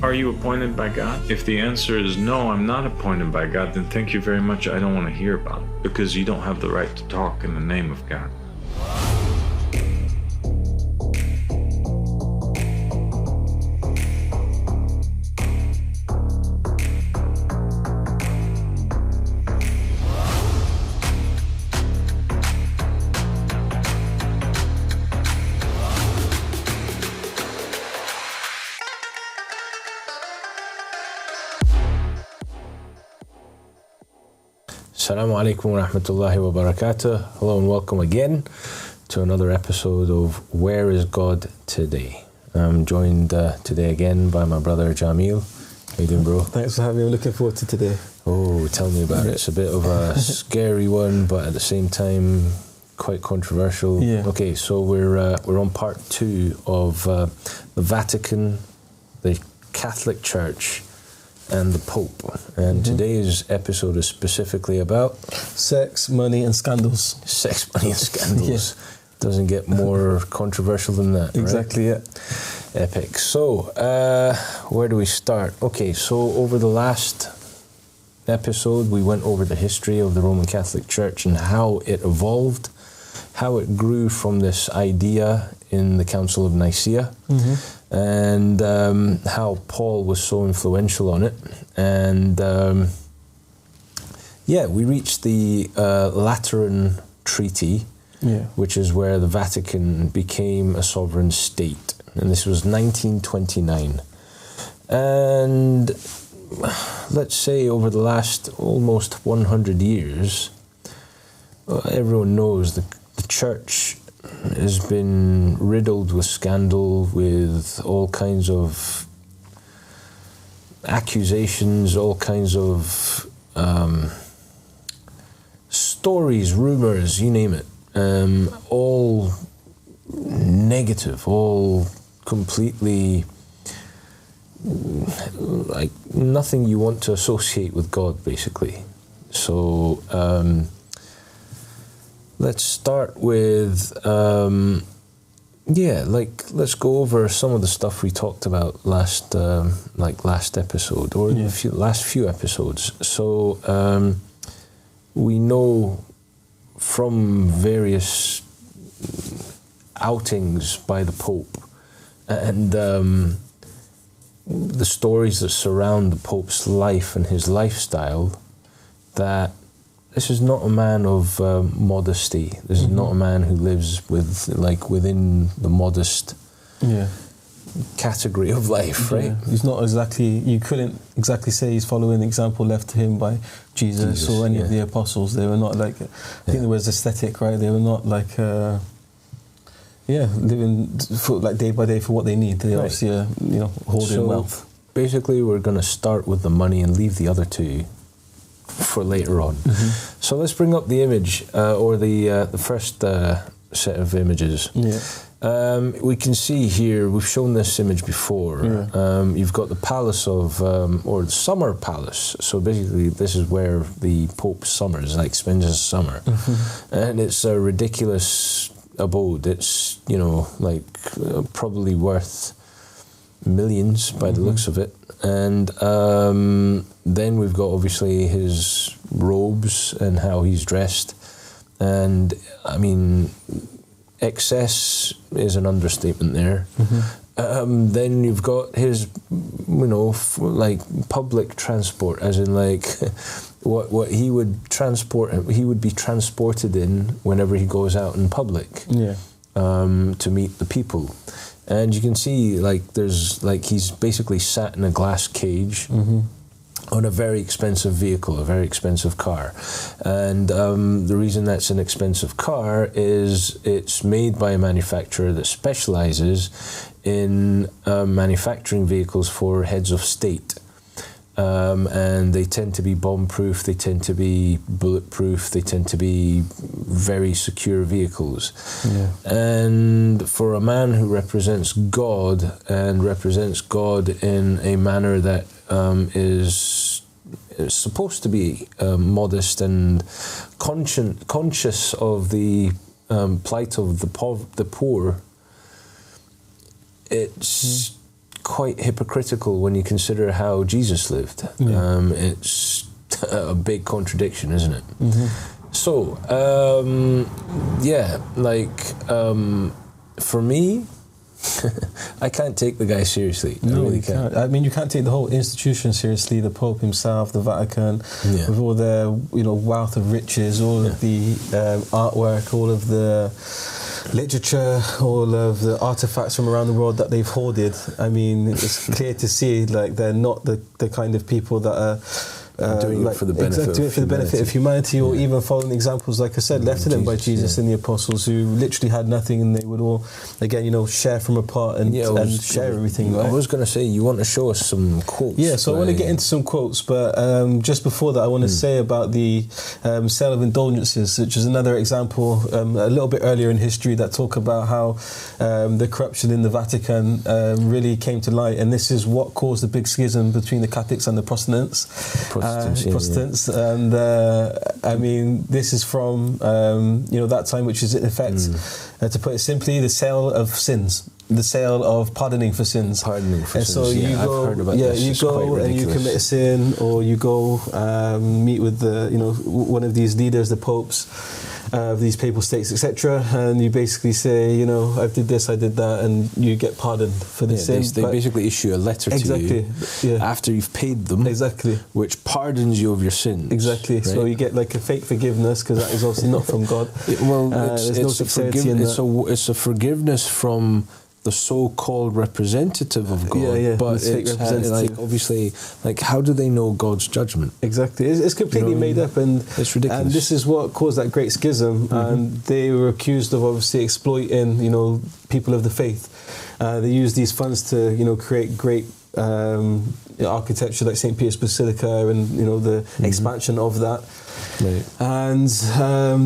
Are you appointed by God? If the answer is no, I'm not appointed by God, then thank you very much. I don't want to hear about it, because you don't have the right to talk in the name of God. Assalamu alaikum wa rahmatullahi wa barakatuh. Hello and welcome again to another episode of Where is God Today? I'm joined today again by my brother Jamil. How you doing, bro? Thanks for having me. I'm looking forward to today. Oh, tell me about it. It's a bit of a scary one, but at the same time quite controversial. Yeah. Okay, so we're on part 2 of the Vatican, the Catholic Church, and the Pope. And today's episode is specifically about sex, money and scandals. Sex, money and scandals. Doesn't get more controversial than that. Exactly, right? Yeah. Epic. So, where do we start? Okay, so over the last episode, we went over the history of the Roman Catholic Church and how it evolved, how it grew from this idea in the Council of Nicaea, and how Paul was so influential on it. And we reached the Lateran Treaty, which is where the Vatican became a sovereign state. And this was 1929. And let's say over the last almost 100 years, everyone knows the Church has been riddled with scandal, with all kinds of accusations, all kinds of stories, rumors, you name it, all negative, all completely like nothing you want to associate with God, basically. So let's start with, let's go over some of the stuff we talked about last episode, or last few episodes. So we know from various outings by the Pope and the stories that surround the Pope's life and his lifestyle, that this is not a man of modesty. This is not a man who lives within the modest category of life, right? He's not exactly, you couldn't exactly say he's following the example left to him by Jesus or any of the apostles. They were not like, I think there was aesthetic, right? They were not like, living for, like day by day for what they need. They obviously, hoarding wealth. Basically, we're going to start with the money and leave the other two for later on. So let's bring up the image, or the first set of images. We can see here, we've shown this image before. You've got the palace of, or the summer palace. So basically, this is where the Pope summers, like spends his summer. And it's a ridiculous abode. It's, probably worth millions by the looks of it. And then we've got obviously his robes and how he's dressed. And I mean, excess is an understatement there. Then you've got his, public transport, as in what he would transport, he would be transported in whenever he goes out in public to meet the people. And you can see, he's basically sat in a glass cage on a very expensive vehicle, a very expensive car. And the reason that's an expensive car is it's made by a manufacturer that specializes in manufacturing vehicles for heads of state. And they tend to be bomb-proof, they tend to be bulletproof, they tend to be very secure vehicles. And for a man who represents God, and represents God in a manner that is supposed to be modest and conscious of the plight of the poor, it's quite hypocritical when you consider how Jesus lived. It's a big contradiction, isn't it? So, for me, I can't take the guy seriously. I really can't. I mean, you can't take the whole institution seriously. The Pope himself, the Vatican, with all their wealth of riches, all of the artwork, all of the literature, all of the artifacts from around the world that they've hoarded. I mean, it's clear to see like they're not the kind of people that are doing it for the benefit of humanity, or even following examples, like I said, left to them by Jesus and the apostles, who literally had nothing, and they would all, again, share from a pot and share everything. Right? I was going to say, you want to show us some quotes. Yeah, so I want to get into some quotes, but just before that, I want to say about the sale of indulgences, which is another example a little bit earlier in history that talk about how the corruption in the Vatican really came to light, and this is what caused the big schism between the Catholics and the Protestants. And I mean, this is from that time, which is in effect, to put it simply, the sale of sins, the sale of pardoning for sins. So you go, I've heard about this. you go and you commit a sin, or you go meet with the one of these leaders, the popes of these papal states, etc., and you basically say, I did this, I did that, and you get pardoned for the sin. They basically issue a letter to you after you've paid them, which pardons you of your sins. Exactly. Right? So you get like a fake forgiveness, because that is also not from God. It's a forgiveness from the so-called representative of God, but it's obviously, how do they know God's judgment? Exactly, it's completely made up, and it's ridiculous. And this is what caused that great schism. And they were accused of obviously exploiting, people of the faith. They used these funds to, create great architecture like St. Peter's Basilica, and the expansion of that. Right. And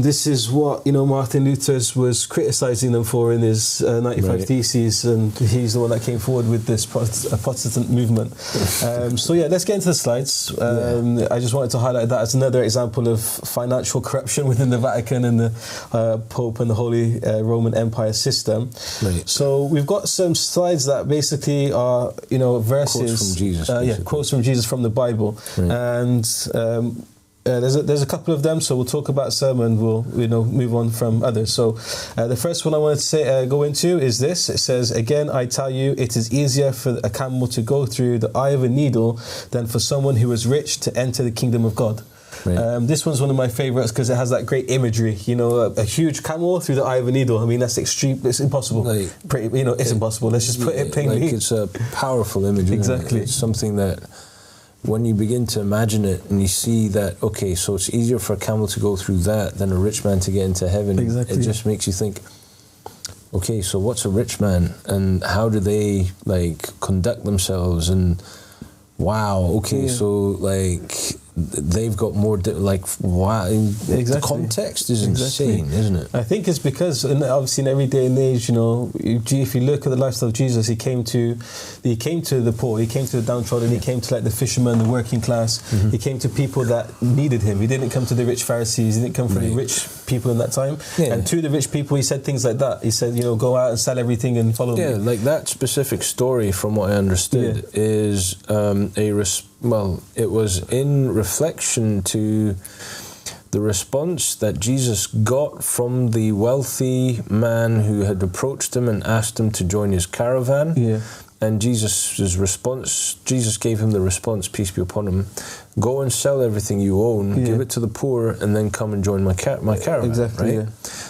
this is what Martin Luther was criticising them for in his 95 Theses, and he's the one that came forward with this Protestant movement. Let's get into the slides. I just wanted to highlight that as another example of financial corruption within the Vatican and the Pope and the Holy Roman Empire system. Right. So we've got some slides that basically are verses, quotes from Jesus, quotes from Jesus from the Bible, and there's a couple of them, so we'll talk about some and we'll move on from others. So the first one I wanted to go into is this. It says, "Again, I tell you, it is easier for a camel to go through the eye of a needle than for someone who is rich to enter the kingdom of God." Right. This one's one of my favourites because it has that great imagery. A huge camel through the eye of a needle. I mean, that's extreme. It's impossible. It's impossible. Let's just put it plainly. It's a powerful image. Exactly. It's something that, when you begin to imagine it and you see that, okay, so it's easier for a camel to go through that than a rich man to get into heaven. Exactly. It just makes you think, okay, so what's a rich man and how do they conduct themselves? And wow, okay, so they've got more, wow, the context is insane, isn't it? I think it's because, obviously in every day and age, if you look at the lifestyle of Jesus, he came to the poor, he came to the downtrodden, he came to the fishermen, the working class, he came to people that needed him. He didn't come to the rich Pharisees, he didn't come for the rich people in that time. And to the rich people, he said things like that. He said, go out and sell everything and follow me. Yeah, that specific story, from what I understood, is it was in reflection to the response that Jesus got from the wealthy man who had approached him and asked him to join his caravan. Yeah. And Jesus gave him the response, peace be upon him, go and sell everything you own, give it to the poor, and then come and join my caravan. Exactly, right?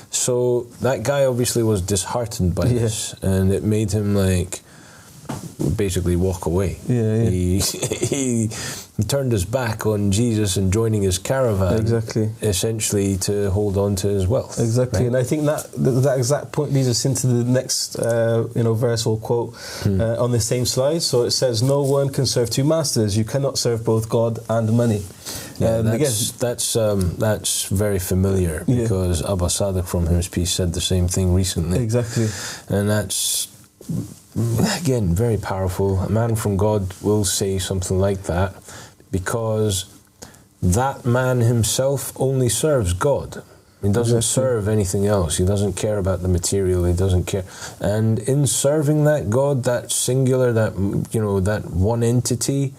So that guy obviously was disheartened by this, and it made him basically walk away. He turned his back on Jesus and joining his caravan, essentially to hold on to his wealth. Exactly, right? And I think that exact point leads us into the next verse or quote on the same slide. So it says, "No one can serve two masters. You cannot serve both God and money." Yeah, that's very familiar because Abba Sadiq from His Peace said the same thing recently. Exactly, and that's, again, very powerful. A man from God will say something like that because that man himself only serves God. He doesn't Exactly. serve anything else. He doesn't care about the material. He doesn't care. And in serving that God, that singular, that, you know, that one entity,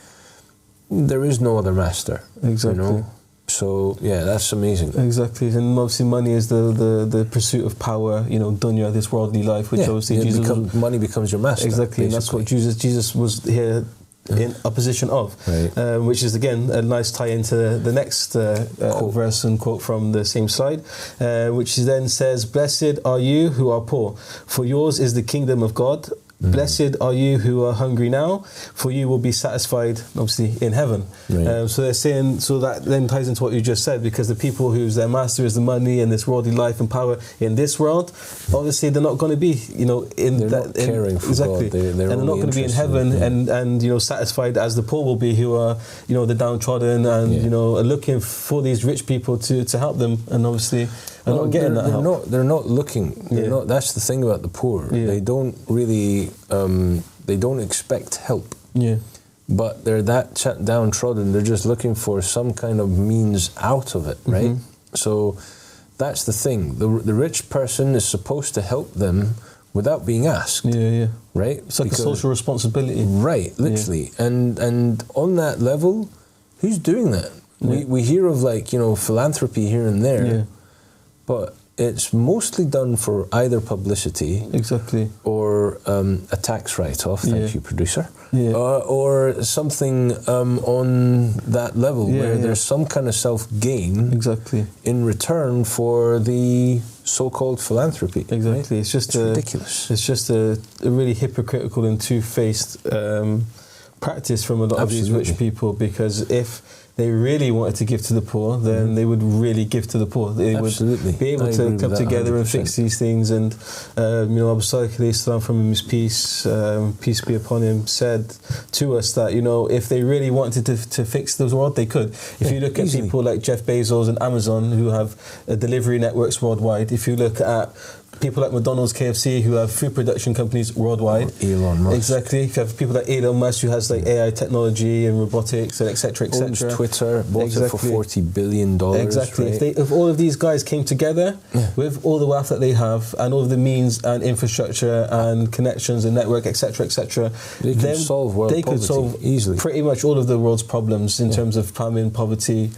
there is no other master. Exactly. You know? So, yeah, that's amazing. Exactly, and obviously money is the pursuit of power, you know, dunya, this worldly life, which obviously Jesus money becomes your master. exactly, and that's what Jesus was here in opposition of, Right. which is again a nice tie into the next verse and quote from the same slide, which then says, "Blessed are you who are poor, for yours is the kingdom of God. Blessed are you who are hungry now, for you will be satisfied, obviously, in heaven." Right. So they're saying, so that then ties into what you just said, because the people whose their master is the money and this worldly life and power in this world, obviously they're not going to be, you know, They're not caring for exactly, God. They're and they're not only going to be in interested heaven and you know, satisfied as the poor will be, who are, you know, the downtrodden and you know, are looking for these rich people to help them, and obviously are not getting that help. They're not looking. They're not. That's the thing about the poor. They don't really. They don't expect help. Yeah. But they're that downtrodden. They're just looking for some kind of means out of it, right? So that's the thing. The rich person is supposed to help them without being asked. Yeah. Right. It's like a social responsibility. Right. Literally. And on that level, who's doing that? We hear of, like, you know, philanthropy here and there. Yeah. But it's mostly done for either publicity, Exactly, or a tax write-off. Thank you, producer. Yeah. Or something on that level where there's some kind of self-gain. Exactly. In return for the so-called philanthropy. Exactly. Right? It's just ridiculous. It's just a really hypocritical and two-faced practice from a lot of these rich people, because if they really wanted to give to the poor, then they would really give to the poor. They would be able to come together 100%. And fix these things. And you know, Abu Salih alayhi salam, from his peace be upon him, said to us that, you know, if they really wanted to fix the world, they could. If you look at people like Jeff Bezos and Amazon, who have delivery networks worldwide, if you look at people like McDonald's, KFC, who have food production companies worldwide. Elon Musk. Exactly. If you have people like Elon Musk, who has like AI technology and robotics and etc. etc. Twitter, bought it for $40 billion. Exactly. Right? If all of these guys came together with all the wealth that they have and all of the means and infrastructure and connections and network, etc., etc., they could solve world poverty could solve easily. Pretty much all of the world's problems in terms of famine, poverty,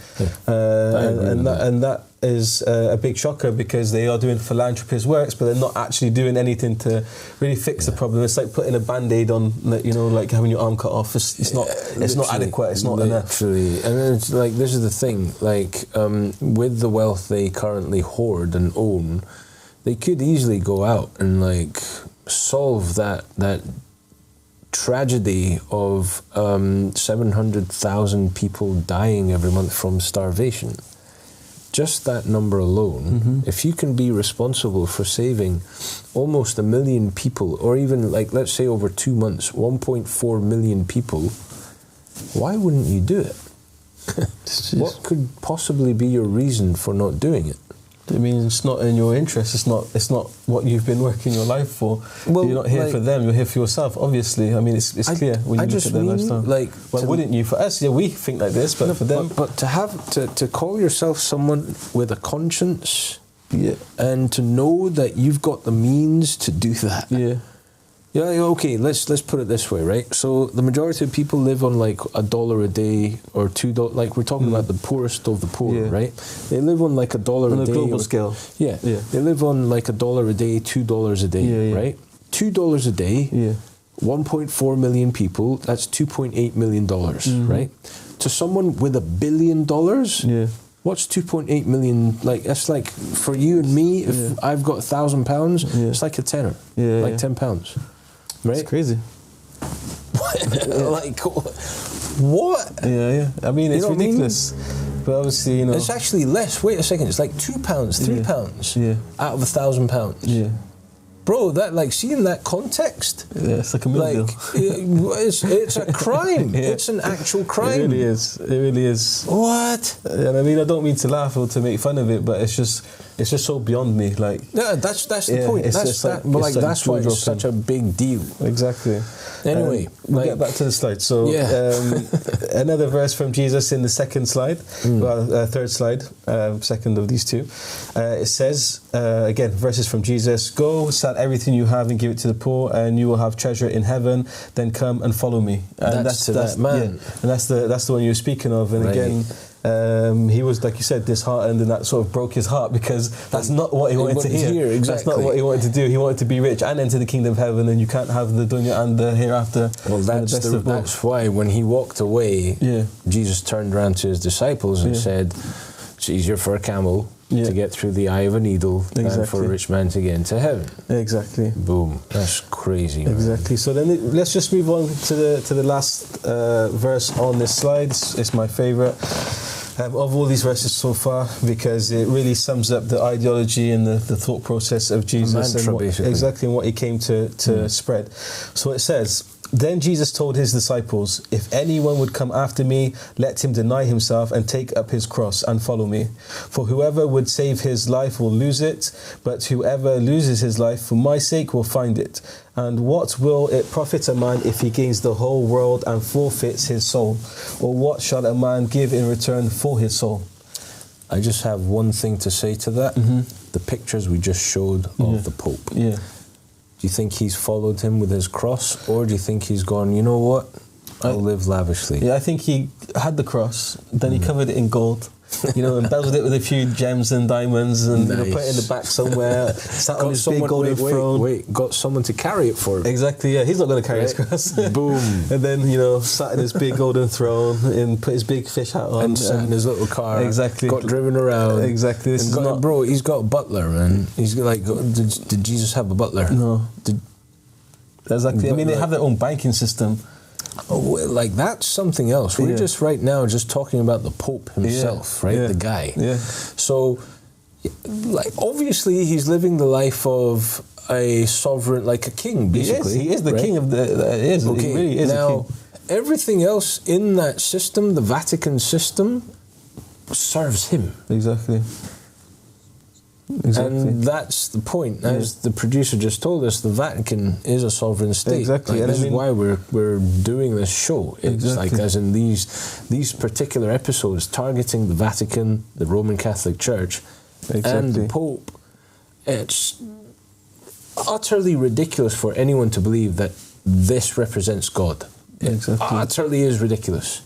and that is a big shocker, because they are doing philanthropist works, but they're not actually doing anything to really fix the problem. It's like putting a band-aid on, you know, like having your arm cut off. It's not adequate. It's not enough. And it's like, this is the thing, like with the wealth they currently hoard and own, they could easily go out and like solve that tragedy of 700,000 people dying every month from starvation. Just that number alone, if you can be responsible for saving almost 1 million people, or even, like, let's say over 2 months, 1.4 million people, why wouldn't you do it? What could possibly be your reason for not doing it? I mean, it's not in your interest. It's not what you've been working your life for. Well, you're not here for them. You're here for yourself. Obviously, I mean, it's clear when you look at their lifestyle. Like, why wouldn't you? For us, we think like this, but for them, but to have to call yourself someone with a conscience, and to know that you've got the means to do that. Yeah, okay, let's put it this way, right? So the majority of people live on like $1 a day or $2, like we're talking about the poorest of the poor, right? They live on like $1 a day. On a global scale. Yeah. They live on like $1 a day, $2 a day, right? $2 a day, 1.4 million people, that's $2.8 million, right? To someone with $1 billion, what's 2.8 million? Like, that's like, for you and me, if I've got £1,000, it's like a tenner, like £10. Right? It's crazy. Like, what? Yeah. I mean, it's ridiculous. But obviously, you know, it's actually less. Wait a second. It's like £2, £3 out of £1,000. Yeah. Bro, that, like, see, in that context, it's like a meal deal. It's a crime. It's an actual crime. It really is. It really is. What? And I mean, I don't mean to laugh or to make fun of it, but it's just it's just so beyond me. Like, yeah, that's the point. That's why it's such a big deal. Exactly. Anyway, we'll get back to the slide. So, another verse from Jesus in the second slide, third slide, second of these two. It says, again, verses from Jesus: "Go, sell everything you have and give it to the poor, and you will have treasure in heaven. Then come and follow me." And that's that man. Yeah, and that's the one you're speaking of. And again, he was, like you said, disheartened, and that sort of broke his heart, because that's not what he wanted to hear. Exactly. That's not what he wanted to do. He wanted to be rich and enter the kingdom of heaven, and you can't have the dunya and the hereafter. Well, that's why when he walked away, Jesus turned around to his disciples and said, "It's easier for a camel to get through the eye of a needle than for a rich man to get into heaven." Exactly. Boom. That's crazy. Exactly. Man. So then let's just move on to the last verse on this slide. It's my favourite of all these verses so far, because it really sums up the ideology and the thought process of Jesus, mantra, and what he came to spread. So it says, "Then Jesus told his disciples, 'If anyone would come after me, let him deny himself and take up his cross and follow me. For whoever would save his life will lose it, but whoever loses his life for my sake will find it. And what will it profit a man if he gains the whole world and forfeits his soul? Or what shall a man give in return for his soul?'" I just have one thing to say to that. The pictures we just showed of the Pope. Yeah. Do you think he's followed him with his cross, or do you think he's gone, you know what, I'll live lavishly? Yeah, I think he had the cross, then he covered it in gold, embezzled it with a few gems and diamonds, and put it in the back somewhere, sat on his big golden throne. Got someone to carry it for him. Exactly, yeah, he's not going to carry his cross. Boom. And then, sat in his big golden throne and put his big fish hat on. And sat in his little car. Exactly. Got driven around. Exactly. Bro, he's got a butler, man. He's like, did Jesus have a butler? No. Exactly. I mean, they have their own banking system. Oh, like, that's something else. We're just right now just talking about the Pope himself, right? The guy. Yeah. So, like, obviously he's living the life of a sovereign, like a king, basically. He is the king of the... He really is now, a king. Everything else in that system, the Vatican system, serves him. Exactly. And that's the point. As the producer just told us, the Vatican is a sovereign state. Exactly. Like, this is why we're doing this show. It's like, as in these particular episodes targeting the Vatican, the Roman Catholic Church, and the Pope. It's utterly ridiculous for anyone to believe that this represents God. It utterly is ridiculous.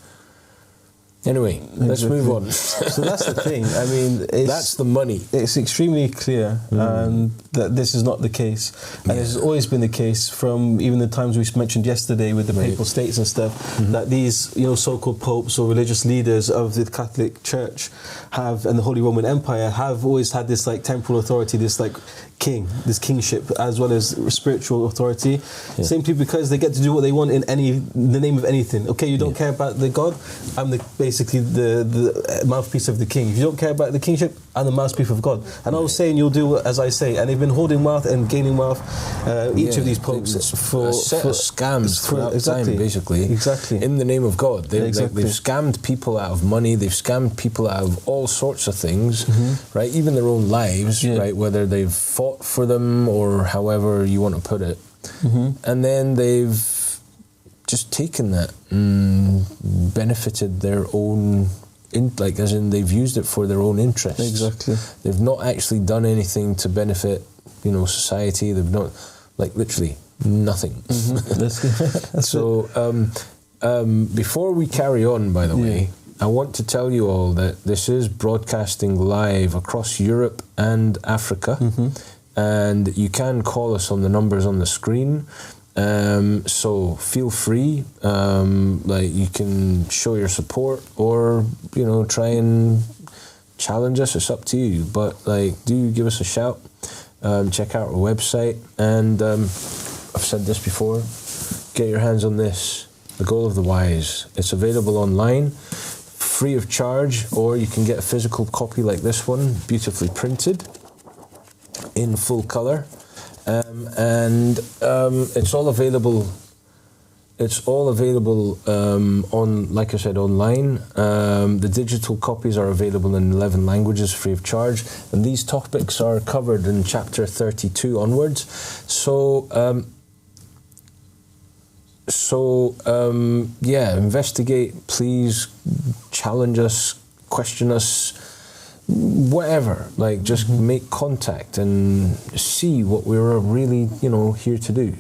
Anyway, let's move on. So that's the thing. I mean, that's the money. It's extremely clear that this is not the case. And this has always been the case from even the times we mentioned yesterday with the papal states and stuff, that these, so-called popes or religious leaders of the Catholic Church and the Holy Roman Empire have always had this like temporal authority, this like this kingship, as well as spiritual authority, simply because they get to do what they want in the name of anything. Okay, you don't care about the God, I'm basically the mouthpiece of the king. If you don't care about the kingship, I'm the mouthpiece of God. And I was saying, you'll do as I say. And they've been holding wealth and gaining wealth, each of these popes, for a set of scams throughout time, basically. Exactly. In the name of God. They've scammed people out of money, they've scammed people out of all sorts of things, right? Even their own lives, right? Whether they've fought for them or however you want to put it. And then they've just taken that and benefited their own, as in they've used it for their own interests. Exactly. They've not actually done anything to benefit, society. They've not, literally nothing. So, before we carry on, by the way, I want to tell you all that this is broadcasting live across Europe and Africa, and you can call us on the numbers on the screen. So feel free, you can show your support or, try and challenge us. It's up to you, but do give us a shout. Check out our website, and I've said this before, get your hands on this, The Goal of the Wise. It's available online, free of charge, or you can get a physical copy like this one, beautifully printed in full colour. And it's all available It's all available like I said, online. The digital copies are available in 11 languages free of charge, and these topics are covered in chapter 32 onwards. Investigate, please, challenge us, question us, whatever. Like, just make contact and see what we're really, here to do.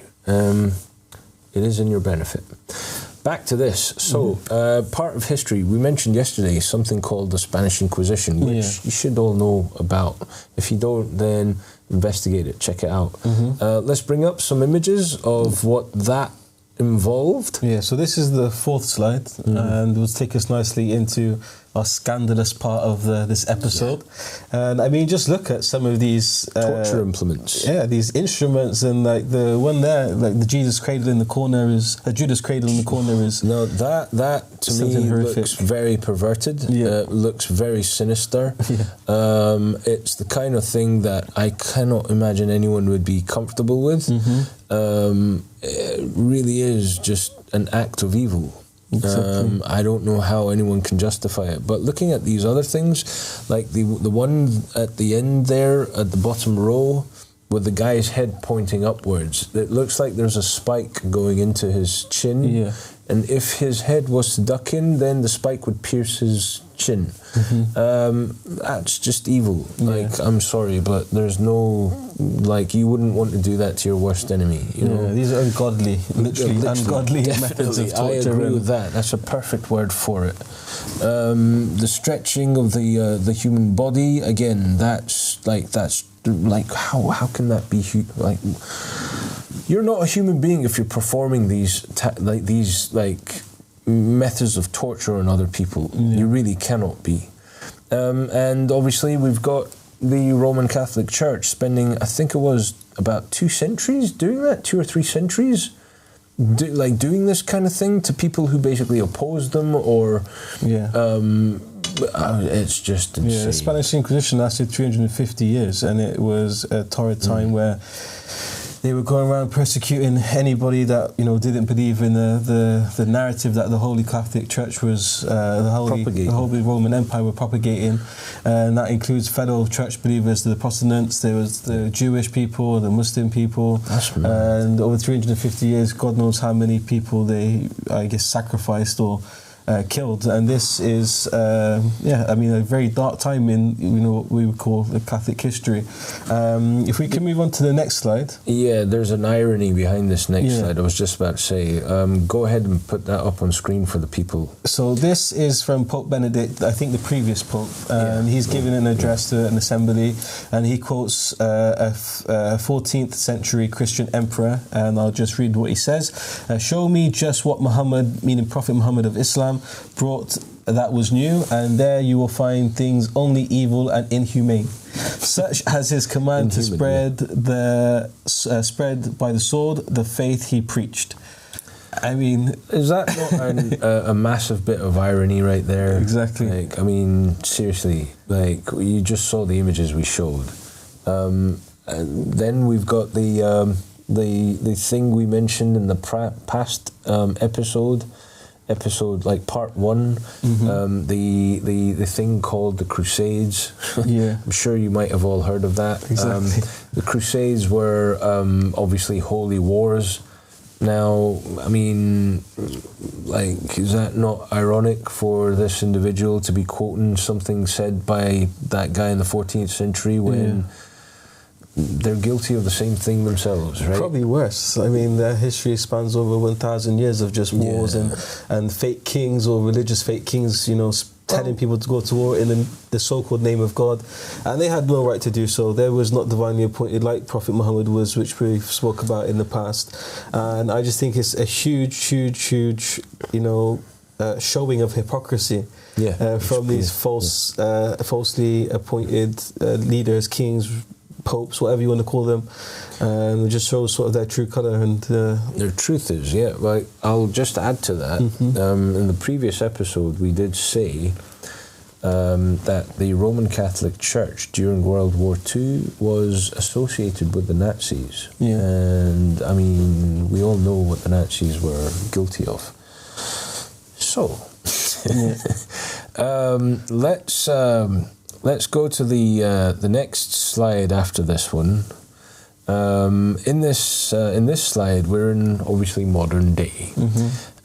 It is in your benefit. Back to this. So, part of history, we mentioned yesterday something called the Spanish Inquisition, which you should all know about. If you don't, then investigate it, check it out. Let's bring up some images of what that involved. Yeah, so this is the fourth slide, and it will take us nicely into our scandalous part of this episode. And I mean, just look at some of these torture implements. Yeah, these instruments, and like the one there, like the Jesus cradle in the corner is Judas cradle in the corner is. No, that to me looks very perverted. Looks very sinister. It's the kind of thing that I cannot imagine anyone would be comfortable with. It really is just an act of evil. Exactly. I don't know how anyone can justify it. But looking at these other things, like the one at the end there, at the bottom row, with the guy's head pointing upwards, it looks like there's a spike going into his chin. Yeah. And if his head was to duck in, then the spike would pierce his chin. That's just evil. Like, I'm sorry, but there's no, like, you wouldn't want to do that to your worst enemy. You know? These are ungodly, literally ungodly methods of torture. I agree with that. That's a perfect word for it. The stretching of the human body, again, that's how can that be like? You're not a human being if you're performing these methods of torture on other people. You really cannot be. And obviously we've got the Roman Catholic Church spending, I think it was about 2 centuries doing that, 2 or 3 centuries, doing this kind of thing to people who basically oppose them or... it's just insane. Yeah, the Spanish Inquisition lasted 350 years, and it was a torrid time where they were going around persecuting anybody that didn't believe in the narrative that the Holy Catholic Church was the Holy Roman Empire were propagating, and that includes fellow church believers, the Protestants. There was the Jewish people, the Muslim people, and over 350 years, God knows how many people they, I guess, sacrificed or killed. And this is a very dark time in what we would call the Catholic history. If we can move on to the next slide. There's an irony behind this next slide. I was just about to say, go ahead and put that up on screen for the people. So this is from Pope Benedict, I think the previous Pope, and he's giving an address to an assembly, and he quotes a 14th century Christian emperor, and I'll just read what he says. Show me just what Muhammad, meaning Prophet Muhammad of Islam, brought that was new, and there you will find things only evil and inhumane, such as his command to spread by the sword the faith he preached. I mean, is that not a massive bit of irony right there? Exactly. Like, I mean, seriously, like, you just saw the images we showed. And then we've got the thing we mentioned in the past episode like part 1, the thing called the Crusades. I'm sure you might have all heard of that. Exactly. The Crusades were obviously holy wars. Now, I mean, like, is that not ironic for this individual to be quoting something said by that guy in the 14th century when they're guilty of the same thing themselves, right? Probably worse. I mean, their history spans over 1,000 years of just wars and fake kings or religious fake kings, telling people to go to war in the so-called name of God. And they had no right to do so. They was not divinely appointed like Prophet Muhammad was, which we spoke about in the past. And I just think it's a huge, showing of hypocrisy from these falsely appointed leaders, kings, popes, whatever you want to call them, and it just shows sort of their true colour and their truth is I'll just add to that. In the previous episode we did say that the Roman Catholic Church during World War II was associated with the Nazis. Yeah. And I mean, we all know what the Nazis were guilty of. So, let's go to the next slide after this one. In this slide, we're in obviously modern day,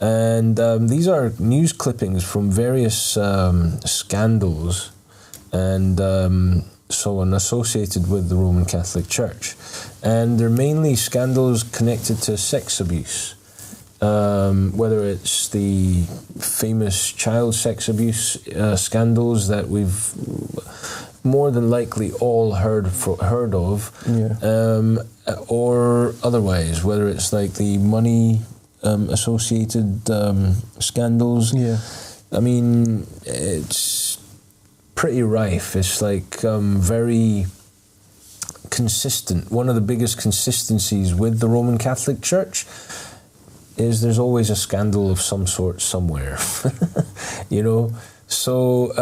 and these are news clippings from various scandals and so on associated with the Roman Catholic Church, and they're mainly scandals connected to sex abuse. Whether it's the famous child sex abuse scandals that we've more than likely all heard of, or otherwise, whether it's like the money associated scandals. Yeah. I mean, it's pretty rife. It's like very consistent. One of the biggest consistencies with the Roman Catholic Church is there's always a scandal of some sort somewhere, you know. So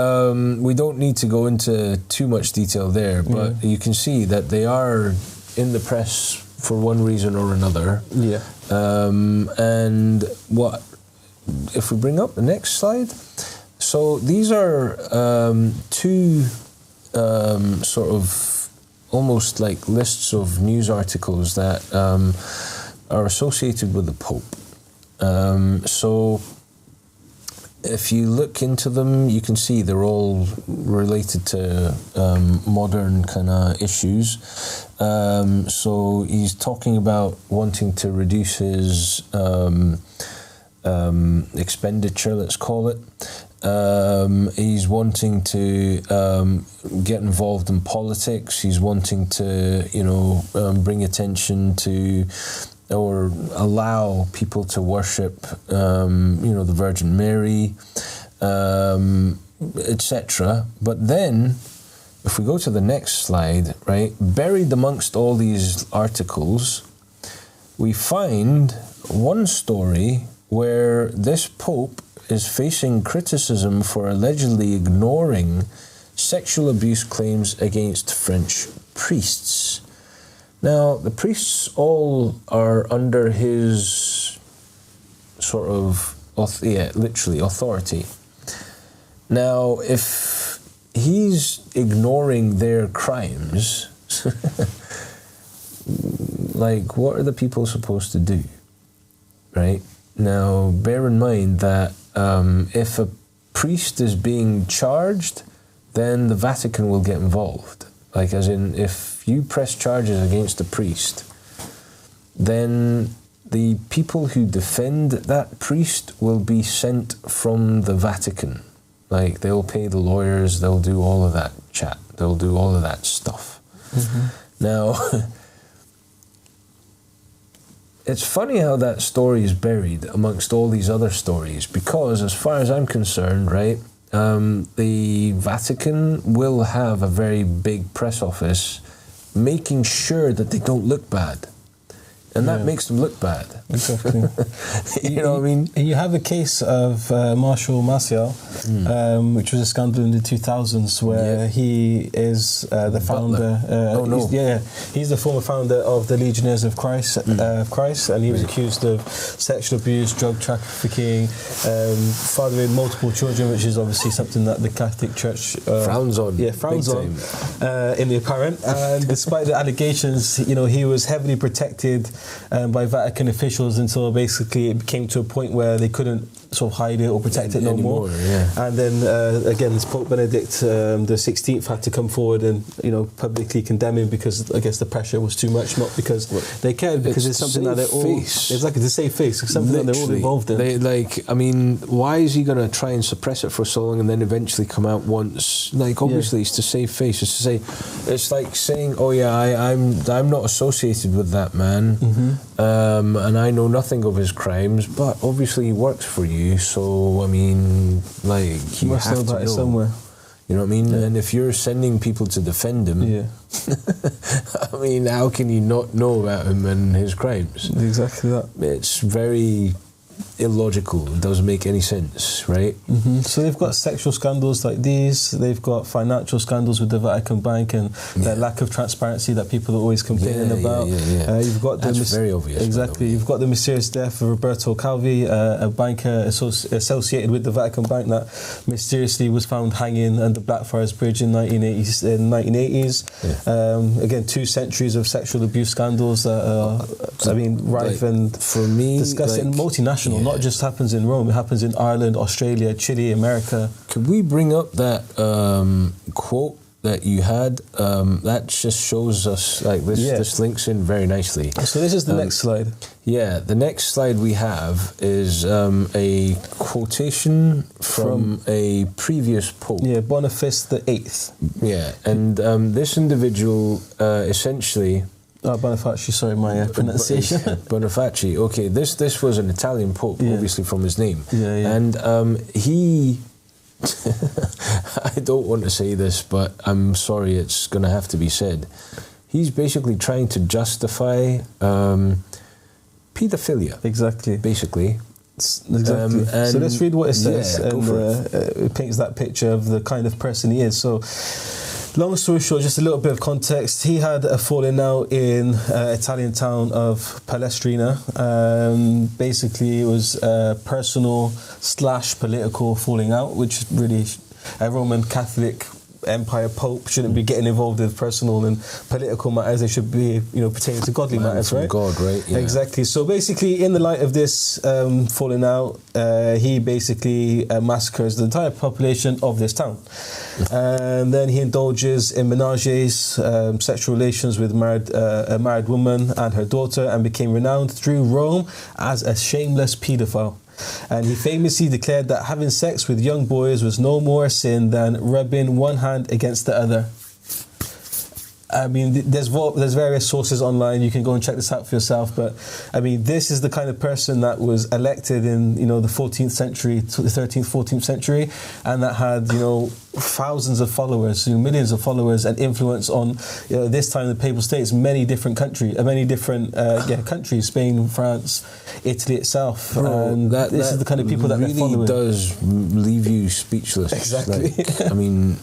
we don't need to go into too much detail there, but you can see that they are in the press for one reason or another. Yeah. And what if we bring up the next slide? So these are two sort of almost like lists of news articles that are associated with the Pope. So if you look into them, you can see they're all related to modern kind of issues. So he's talking about wanting to reduce his expenditure, let's call it. He's wanting to get involved in politics. He's wanting to, bring attention to or allow people to worship, the Virgin Mary, etc. But then, if we go to the next slide, right, buried amongst all these articles, we find one story where this Pope is facing criticism for allegedly ignoring sexual abuse claims against French priests. Now, the priests all are under his sort of, literally authority. Now, if he's ignoring their crimes, like, what are the people supposed to do, right? Now, bear in mind that if a priest is being charged, then the Vatican will get involved. Like, as in, if you press charges against a priest, then the people who defend that priest will be sent from the Vatican. Like, they'll pay the lawyers, they'll do all of that chat, they'll do all of that stuff. Now, it's funny how that story is buried amongst all these other stories, because as far as I'm concerned, right, the Vatican will have a very big press office making sure that they don't look bad. And that makes them look bad. Exactly. You know what I mean? You have a case of Marshal Martial, which was a scandal in the 2000s, where he is the founder. He's the former founder of the Legionnaires of Christ, and he was accused of sexual abuse, drug trafficking, fathering multiple children, which is obviously something that the Catholic Church frowns on. Yeah, frowns on in the apparent. And despite the allegations, he was heavily protected by Vatican officials until basically it came to a point where they couldn't sort of hide it or protect it no more. Yeah. And then again, this Pope Benedict the 16th had to come forward and publicly condemn him, because I guess the pressure was too much, not because they cared, because it's something that they're all it's like to save face, it's something that they're all involved in. Why is he going to try and suppress it for so long and then eventually come out once? Like, obviously it's to save face. It's to say, it's like saying, oh yeah, I'm not associated with that man. And I know nothing of his crimes, but obviously he works for you, so I mean, like, you must have know to about know. it somewhere. You know what I mean? Yeah. And if you're sending people to defend him, I mean, how can you not know about him and his crimes? Exactly that. It's very illogical. It doesn't make any sense, right? So they've got sexual scandals like these. They've got financial scandals with the Vatican Bank and the lack of transparency that people are always complaining about. You've got That's very obvious. Exactly. You've got the mysterious death of Roberto Calvi, a banker associated with the Vatican Bank that mysteriously was found hanging under Blackfriars Bridge in 1980s. Again, 2 centuries of sexual abuse scandals that are, rife and for me, discussed and multinational. Not just happens in Rome; it happens in Ireland, Australia, Chile, America. Could we bring up that quote that you had? That just shows us this links in very nicely. So this is the next slide. Yeah, the next slide we have is a quotation from a previous pope. Yeah, Boniface VIII. Yeah, and this individual essentially. Boniface, sorry, my pronunciation. Boniface. Okay, this was an Italian pope, obviously from his name. And he. I don't want to say this, but I'm sorry, it's going to have to be said. He's basically trying to justify paedophilia. Exactly. Basically. Exactly. So let's read what it says, it paints that picture of the kind of person he is. So, long story short, just a little bit of context. He had a falling out in Italian town of Palestrina. Basically, it was a personal / political falling out, which really a Roman Catholic Empire Pope shouldn't be getting involved with personal and political matters. They should be, pertaining to godly matters, right? God, right? Yeah. Exactly. So basically, in the light of this falling out, he basically massacres the entire population of this town. And then he indulges in menages, sexual relations with a married woman and her daughter, and became renowned through Rome as a shameless paedophile. And he famously declared that having sex with young boys was no more a sin than rubbing one hand against the other. I mean, there's various sources online. You can go and check this out for yourself. But I mean, this is the kind of person that was elected in the 14th century, the 13th, 14th century, and that had thousands of followers, millions of followers, and influence on this time the Papal States, many different countries, Spain, France, Italy itself. Bro, and this is the kind of people that really they're following. Does leave you speechless. Exactly. I mean.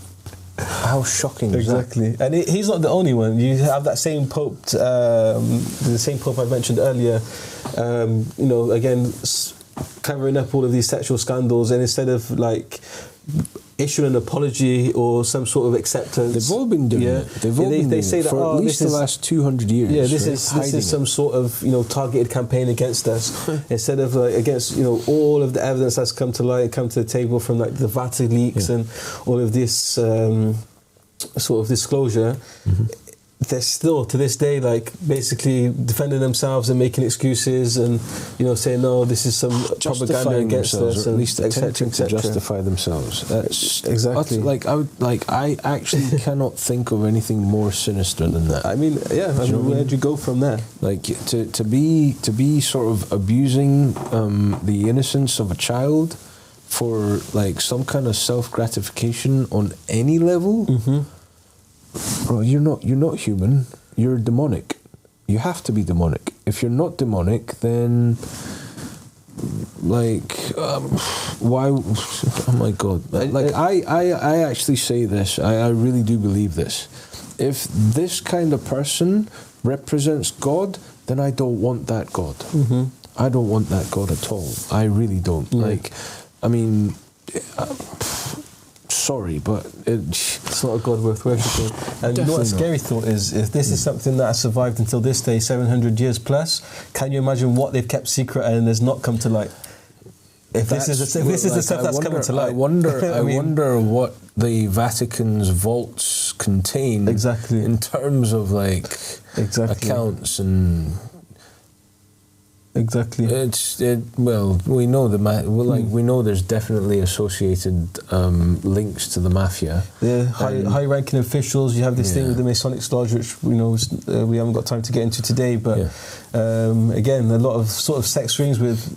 How shocking is that? Exactly. And he's not the only one. You have that same Pope, the same Pope I mentioned earlier, again, covering up all of these sexual scandals, and instead of issue an apology or some sort of acceptance. They've all been doing it. They say that for at least the last 200 years. Yeah, this is some sort of targeted campaign against us. Instead of against all of the evidence that's come to light, come to the table from the Vatican leaks and all of this sort of disclosure. They're still to this day basically defending themselves and making excuses and saying no, this is some propaganda against us, or at least attempting to justify themselves. That's exactly I actually cannot think of anything more sinister than that. I mean, where'd you go from there? To be sort of abusing the innocence of a child for some kind of self-gratification on any level. Bro, you're not human. You're demonic. You have to be demonic. If you're not demonic, then why? Oh my God! I actually say this. I really do believe this. If this kind of person represents God, then I don't want that God. I don't want that God at all. I really don't. I mean. Sorry, but it's not a God worth worshipping. And you know what a scary thought is? If this is something that has survived until this day, 700 years plus, can you imagine what they've kept secret and has not come to light? If this is the stuff that's coming to light. I wonder what the Vatican's vaults contain in terms of accounts and. Exactly. We know we know there's definitely associated links to the mafia. Yeah, high-ranking officials. You have this thing with the Masonic Lodge, which we haven't got time to get into today. But again, a lot of sort of sex rings with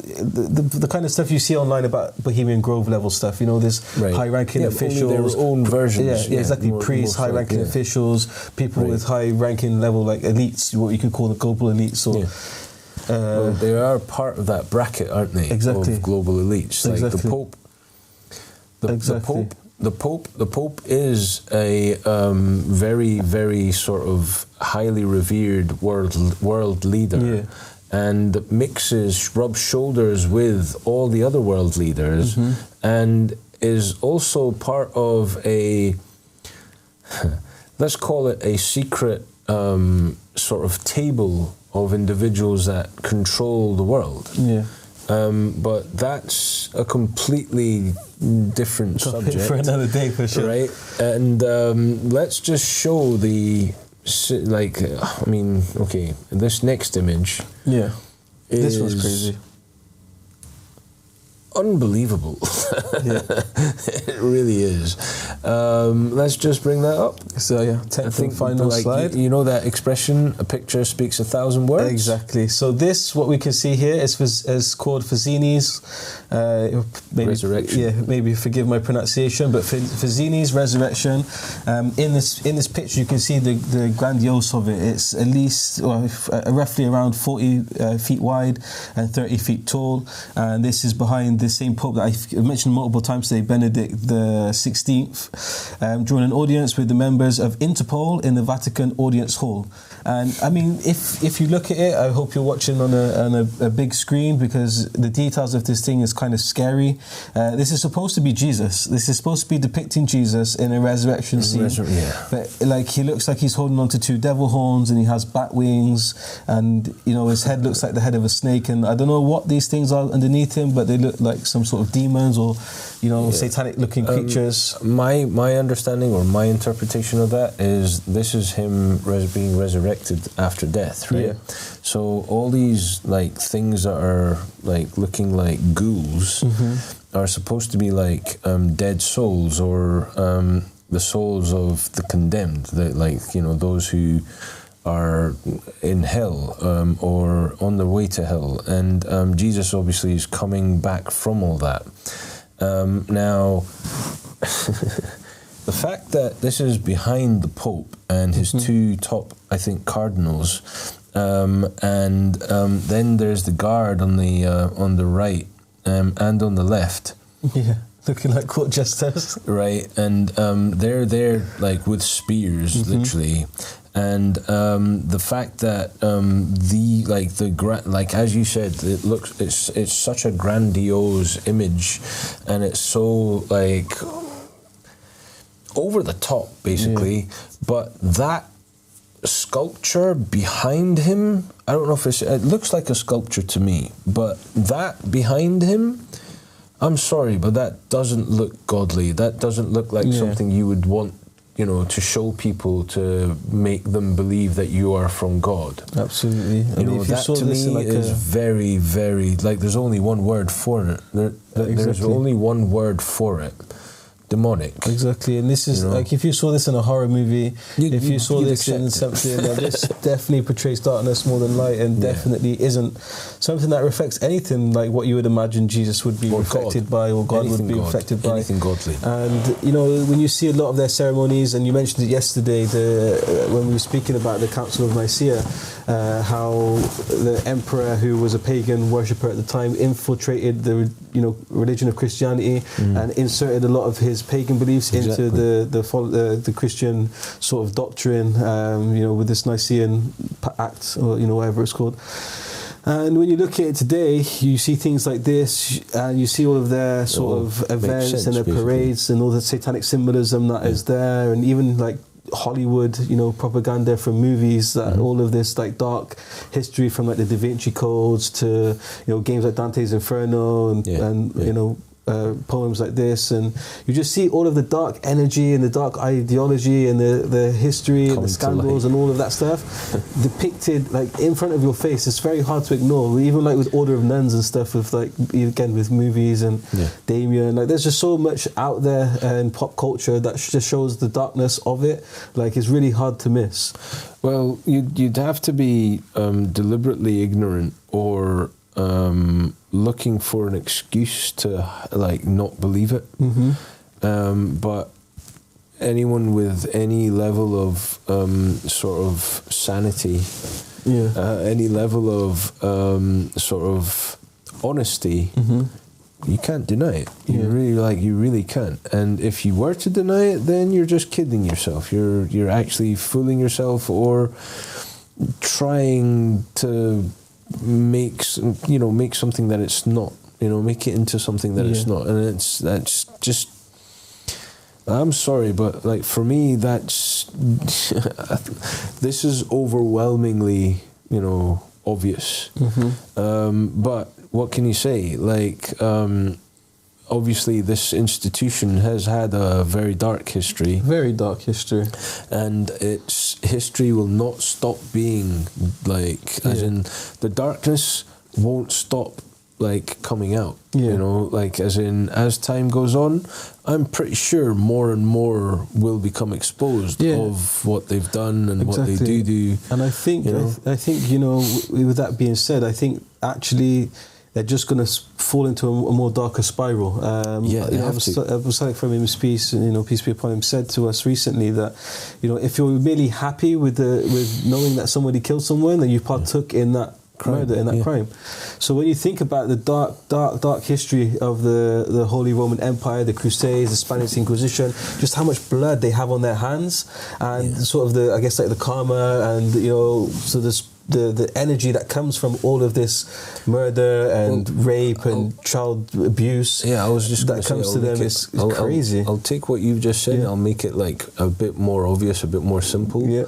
the kind of stuff you see online about Bohemian Grove level stuff. There's high-ranking officials, their own versions. Yeah, exactly. Priests, high-ranking officials, people with high-ranking level elites, what you could call the global elites, or. Well, they are part of that bracket, aren't they? Exactly. Of global elites. Like Exactly. the Pope. Exactly. The Pope is a very, very sort of highly revered world leader. Yeah. And rubs shoulders with all the other world leaders, and is also part of a, let's call it a secret sort of table of individuals that control the world. Yeah. But that's a completely different subject for another day, for sure. Right? And let's just show this next image. Yeah. This is was crazy. Unbelievable. Yeah. It really is. Let's just bring that up. So yeah, 10th and final slide. You know that expression, a picture speaks 1,000 words? Exactly. So this, what we can see here, is called Fazzini's resurrection. Yeah, maybe forgive my pronunciation, but Fazzini's resurrection. In this picture, you can see the grandiose of it. It's at least roughly around 40 feet wide and 30 feet tall, and this is behind the same Pope that I've mentioned multiple times today, Benedict the 16th, during an audience with the members of Interpol in the Vatican Audience Hall. And I mean, if you look at it, I hope you're watching on a big screen, because the details of this thing is kind of scary. This is supposed to be Jesus. This is supposed to be depicting Jesus in a resurrection scene. But like, he looks like he's holding on to 2 devil horns, and he has bat wings, and his head looks like the head of a snake. And I don't know what these things are underneath him, but they look like some sort of demons or satanic-looking creatures. My understanding or my interpretation of that is this is him being resurrected after death, right? Yeah. So all these things that are looking like ghouls are supposed to be dead souls, or the souls of the condemned, those who are in hell or on their way to hell. And Jesus obviously is coming back from all that. Now, the fact that this is behind the Pope and his 2 top, I think, cardinals, and then there's the guard on the right and on the left. Yeah, looking like court jesters. Right, and they're there with spears, literally. And the fact that as you said, it's such a grandiose image, and it's so over the top, basically. Yeah. But that sculpture behind him, I don't know if it looks like a sculpture to me, but that behind him, I'm sorry, but that doesn't look godly. That doesn't look like something you would want, to show people, to make them believe that you are from God. Absolutely. That to me is very, very, there's only one word for it. There's only one word for it. Demonic. Exactly. And this is if you saw this in a horror movie, if you saw this in something, this definitely portrays darkness more than light, and definitely isn't something that reflects anything like what you would imagine Jesus would be reflected by, or God would be reflected by. Anything godly. And when you see a lot of their ceremonies, and you mentioned it yesterday, when we were speaking about the Council of Nicaea, how the emperor, who was a pagan worshipper at the time, infiltrated the religion of Christianity and inserted a lot of his pagan beliefs into the Christian sort of doctrine, with this Nicene Act, or whatever it's called. And when you look at it today, you see things like this, and you see all of their sort of events and their parades and all the satanic symbolism that is there, and even Hollywood, propaganda from movies, that all of this dark history from the Da Vinci Codes to games like Dante's Inferno and poems like this, and you just see all of the dark energy and the dark ideology and the history and the scandals and all of that stuff depicted in front of your face. It's very hard to ignore, even with Order of Nuns and stuff, with again with movies and Damien. There's just so much out there in pop culture that just shows the darkness of it. It's really hard to miss. Well, you'd have to be deliberately ignorant or looking for an excuse to not believe it. But anyone with any level of sort of sanity any level of sort of honesty, you can't deny it. You really can't. And if you were to deny it, then you're just kidding yourself. You're actually fooling yourself, or trying to make something that it's not. Make it into something that it's not. And that's just. I'm sorry, but like for me, that's this is overwhelmingly, obvious. But what can you say? Like, obviously, this institution has had a very dark history. Very dark history. And its history will not stop being like, as in, the darkness won't stop like coming out, like as in, as time goes on, I'm pretty sure more and more will become exposed of what they've done and what they do. And I think, with that being said, I think actually they're just going to fall into a more darker spiral. Salik from his piece, peace be upon him, said to us recently that, if you're really happy with knowing that somebody killed someone, then you partook in that murder, in that crime. So when you think about the dark history of the Holy Roman Empire, the Crusades, the Spanish Inquisition, just how much blood they have on their hands, and sort of the karma, and so the energy that comes from all of this murder and rape and child abuse. Yeah, I was just that comes to them is crazy. I'll take what you've just said. I'll make it like a bit more obvious, a bit more simple. Yeah.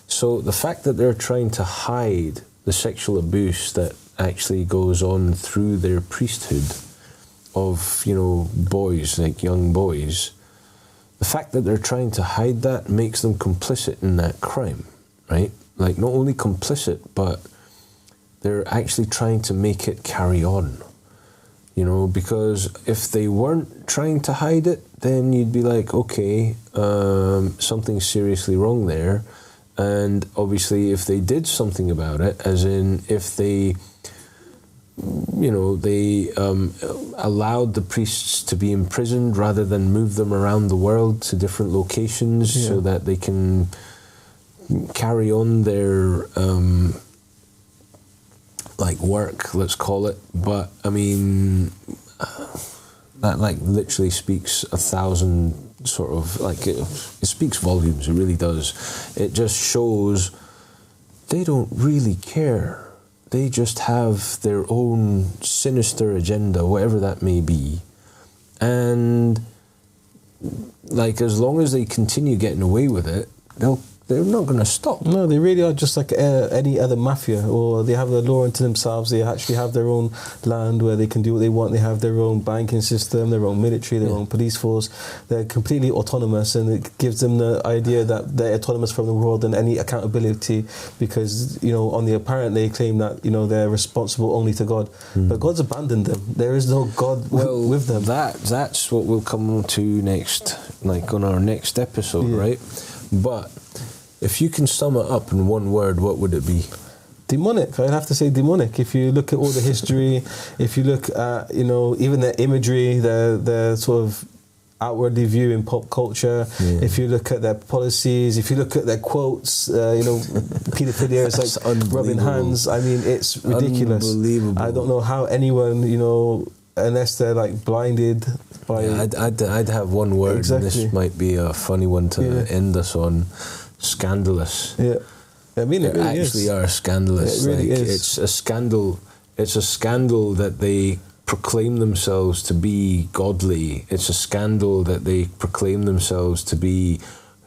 So the fact that they're trying to hide the sexual abuse that actually goes on through their priesthood of, boys, like young boys, the fact that they're trying to hide that makes them complicit in that crime, right? Like, not only complicit, but they're actually trying to make it carry on, because if they weren't trying to hide it, then you'd be like, okay, something's seriously wrong there. And obviously, if they did something about it, as in if they, allowed the priests to be imprisoned rather than move them around the world to different locations so that they can carry on their, work, let's call it. But, I mean, that, literally speaks 1,000... sort of it speaks volumes. It really does. It just shows they don't really care. They just have their own sinister agenda, whatever that may be, and as long as they continue getting away with it, they're not going to stop. No, they really are just like any other mafia, or they have the law unto themselves. They actually have their own land where they can do what they want. They have their own banking system, their own military, their own police force. They're completely autonomous, and it gives them the idea that they're autonomous from the world and any accountability, because, on the apparent they claim that, they're responsible only to God. But God's abandoned them. There is no God with them. That's what we'll come to next, on our next episode, right? But if you can sum it up in one word, what would it be? Demonic. I'd have to say demonic. If you look at all the history, if you look at, even their imagery, their sort of outwardly view in pop culture, if you look at their policies, if you look at their quotes, paedophilia is like rubbing hands. I mean, it's ridiculous. Unbelievable. I don't know how anyone, unless they're blinded by... Yeah, I'd have one word, and this might be a funny one to end us on. Scandalous. Yeah, I mean, it really actually are scandalous. It really is. It's a scandal. It's a scandal that they proclaim themselves to be godly. It's a scandal that they proclaim themselves to be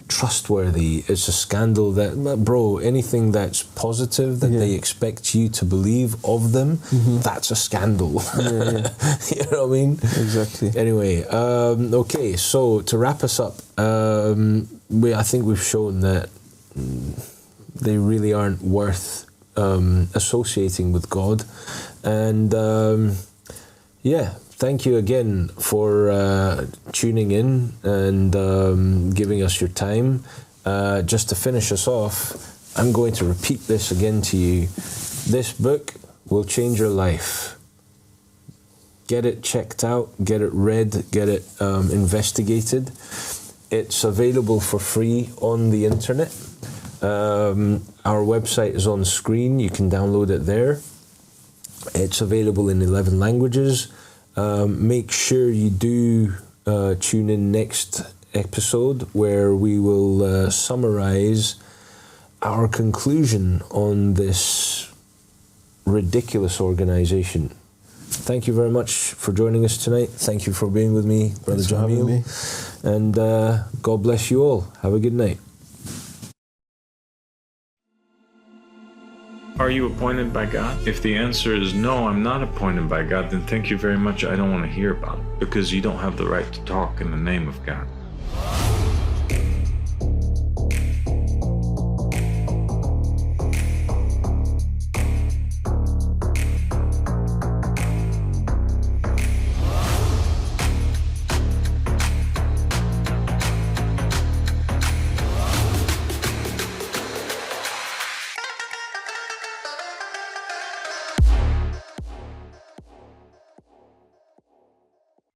trustworthy. It's a scandal that, bro, anything that's positive that they expect you to believe of them, that's a scandal. You know what I mean? Exactly. Anyway, okay, so to wrap us up, I think we've shown that they really aren't worth associating with God. And thank you again for tuning in and giving us your time. Just to finish us off, I'm going to repeat this again to you. This book will change your life. Get it checked out, get it read, get it investigated. It's available for free on the internet. Our website is on screen. You can download it there. It's available in 11 languages. Make sure you do tune in next episode where we will summarize our conclusion on this ridiculous organization. Thank you very much for joining us tonight. Thank you for being with me, Brother Jamil. And God bless you all. Have a good night. Are you appointed by God? If the answer is no, I'm not appointed by God, then thank you very much. I don't want to hear about it because you don't have the right to talk in the name of God.